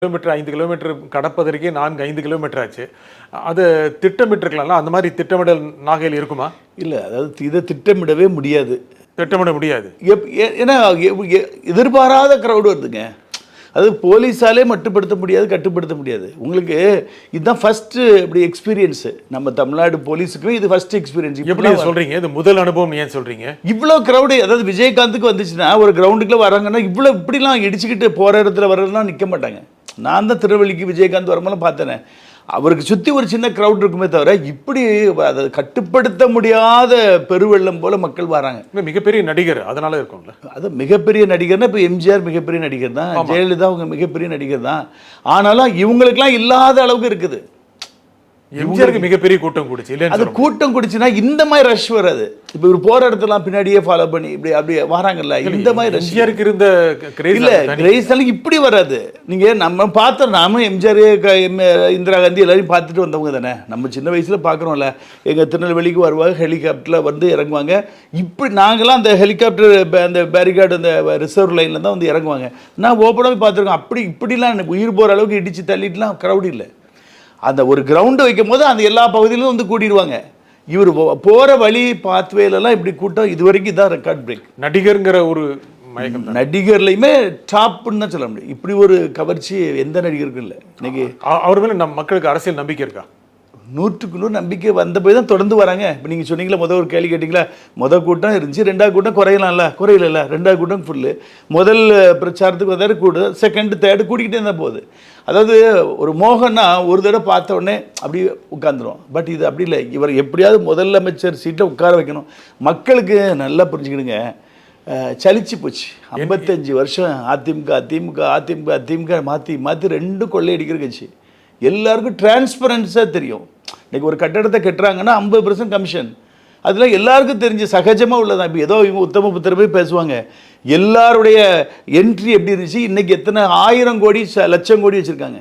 Kilometre 5 kilometre கடப்பதற்கே 4, 5 kilometre ஆச்சு. அது திட்டமிட்டிருக்கலாம்ல. அந்த மாதிரி திட்டமிடல் நாகையில் இருக்குமா? இல்ல. அதாவது இதை திட்டமிடவே முடியாது. திட்டமிட முடியாது. ஏன்னா எதிர்பாராத கிரௌடு வருதுங்க. அது போலீஸாலே மட்டுப்படுத்த முடியாது, கட்டுப்படுத்த முடியாது. உங்களுக்கு இதுதான் ஃபர்ஸ்ட் இப்படி எக்ஸ்பீரியன்ஸ். நம்ம தமிழ்நாடு போலீஸுக்கும் இது ஃபர்ஸ்ட் எக்ஸ்பீரியன்ஸ். எப்படி சொல்றீங்க? இது முதல் அனுபவம் ஏன் சொல்றீங்க? இவ்வளோ கிரௌடு, அதாவது விஜயகாந்துக்கு வந்துச்சுன்னா ஒரு கிரவுண்டுக்குள்ள வராங்கன்னா இவ்வளோ இப்படிலாம் இடிச்சுக்கிட்டு போற இடத்துல வர்றதுலாம் நிற்க மாட்டாங்க. நான் தான் திருவள்ளிக்கு விஜயகாந்த் வரும்போது பார்த்தேனே, அவருக்கு சுற்றி ஒரு சின்ன க்ரௌட் இருக்குமே தவிர இப்படி அதை கட்டுப்படுத்த முடியாத பெருவெள்ளம் போல மக்கள் வராங்க. மிகப்பெரிய நடிகர், அதனால இருக்கும்ல. அது மிகப்பெரிய நடிகர்னா இப்போ எம்ஜிஆர் மிகப்பெரிய நடிகர் தான், ஜெயலலிதா அவங்க மிகப்பெரிய நடிகர் தான். ஆனாலும் இவங்களுக்கெல்லாம் இல்லாத அளவுக்கு இருக்குது. எம்ஜிஆருக்கு மிகப்பெரிய கூட்டம் கூடுச்சு. அது கூட்டம் கூடுச்சுன்னா இந்த மாதிரி ரஷ் வராது. இப்போ இவர் போற இடத்துல பின்னாடியே ஃபாலோ பண்ணி இப்படி அப்படியே வராங்கல்ல, இந்த மாதிரி ரஷ் எம்ஜிஆருக்கு இருந்த இல்ல கிரேஸ் இப்படி வராது. நீங்க நம்ம பார்த்தோம், நாம எம்ஜிஆர் இந்திரா காந்தி எல்லாரையும் பார்த்துட்டு வந்தவங்க தானே. நம்ம சின்ன வயசுல பார்க்குறோம்ல, எங்க திருநெல்வேலிக்கு வருவாங்க, ஹெலிகாப்டர்ல வந்து இறங்குவாங்க. இப்படி நாங்களாம் அந்த ஹெலிகாப்டர் அந்த பேரிகார்டு அந்த ரிசர்வ் லைன்ல தான் வந்து இறங்குவாங்க. நான் ஓப்பனாகவே பார்த்துருக்கோம். அப்படி இப்படிலாம் உயிர் போகிற அளவுக்கு இடிச்சு தள்ளிட்டுலாம் க்ரௌட் இல்லை. அந்த ஒரு கிரவுண்டு வைக்கும் போது அந்த எல்லா பகுதியிலும் வந்து கூட்டிடுவாங்க. இவர் போகிற வழி பாத்வேலெல்லாம் இப்படி கூட்டம் இது வரைக்கும் இதான் ரெக்கார்ட் பிரேக். நடிகருங்கிற ஒரு மயக்கம், நடிகர்லையுமே டாப்னு தான் சொல்ல முடியும். இப்படி ஒரு கவர்ச்சி எந்த நடிகருக்கும் இல்லை. இன்னைக்கு அவர் மேலே நம்ம மக்களுக்கு அரசியல் நம்பிக்கை இருக்கா? 100க்கு 100 நம்பிக்கை வந்த போய் தான் தொடர்ந்து வராங்க. இப்போ நீங்கள் சொன்னீங்களா, ஒரு கேள்வி கேட்டிங்களா, கூட்டம் இருந்துச்சு, 2வது கூட்டம் குறையலாம்ல, குறையில 2வது கூட்டம் ஃபுல்லு. முதல் பிரச்சாரத்துக்கு வந்தாரு கூடு, செகண்ட் தேர்டு கூட்டிக்கிட்டே இருந்தால் போகுது. அதாவது ஒரு மோகன்னா ஒரு தடவை பார்த்த உடனே அப்படி உட்காந்துரும். பட் இது அப்படி இல்லை. இவர் எப்படியாவது முதலமைச்சர் சீட்டில் உட்கார வைக்கணும். மக்களுக்கு நல்லா புரிஞ்சுக்கிடுங்க, சலிச்சு போச்சு. 55 வருஷம் அதிமுக மாற்றி மாற்றி 2 கொள்ளையடிக்கிற கட்சி. எல்லாருக்கும் டிரான்ஸ்பரன்ஸாக தெரியும். இன்றைக்கி ஒரு கட்டடத்தை கட்டுறாங்கன்னா 50% கமிஷன். அதில் எல்லாருக்கும் தெரிஞ்சு சகஜமாக உள்ளதான். இப்போ ஏதோ இவங்க உத்தம புத்திர போய் பேசுவாங்க. எல்லாருடைய என்ட்ரி எப்படி இருந்துச்சு, இன்றைக்கி எத்தனை 1000 கோடி லட்சம் கோடி வச்சுருக்காங்க.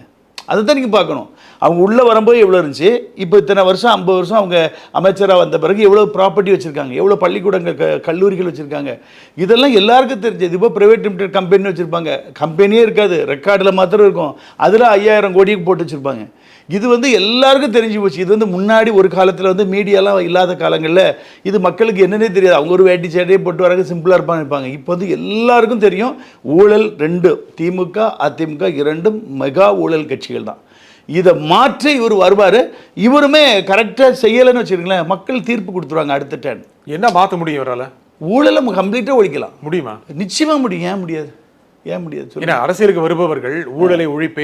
அதை தான் நீங்கள் பார்க்கணும். அவங்க உள்ளே வரும்போது எவ்வளோ இருந்துச்சு, இப்போ இத்தனை வருஷம் 50 வருஷம் அவங்க அமைச்சராக வந்த பிறகு எவ்வளோ ப்ராப்பர்ட்டி வச்சுருக்காங்க, எவ்வளோ பள்ளிக்கூடங்கள் கல்லூரிகள் வச்சுருக்காங்க. இதெல்லாம் எல்லாருக்கும் தெரிஞ்சது. இப்போ ப்ரைவேட் லிமிடெட் கம்பெனி வச்சுருப்பாங்க, கம்பெனியே இருக்காது, ரெக்கார்டில் மாத்திரம் இருக்கும். அதில் 5000 கோடிக்கு போட்டு வச்சுருப்பாங்க. இது வந்து எல்லாருக்கும் தெரிஞ்சு போச்சு. இது வந்து முன்னாடி ஒரு காலத்தில் வந்து மீடியாலாம் இல்லாத காலங்களில் இது மக்களுக்கு என்னன்னே தெரியாது. அவங்க ஒரு வேட்டி சேட்டையை போட்டு வராங்க, சிம்பிளாக இருப்பாங்க. இப்போ வந்து எல்லாருக்கும் தெரியும். ஊழல் 2, திமுக அதிமுக 2ம் மெகா ஊழல் கட்சிகள் தான். இதை மாற்றி இவர் வருவார். இவருமே கரெக்டாக செய்யலைன்னு வச்சுருங்களேன், மக்கள் தீர்ப்பு கொடுத்துருவாங்க. அடுத்த டேன் என்ன மாற்ற முடியும் இவரால்? ஊழலை கம்ப்ளீட்டாக ஒழிக்கலாம். முடியுமா? நிச்சயமாக முடியும். ஏன் முடியாது? ஏன் முடியாது? அரசியலுக்கு வருபவர்கள் ஊழலை ஒழிப்பேன்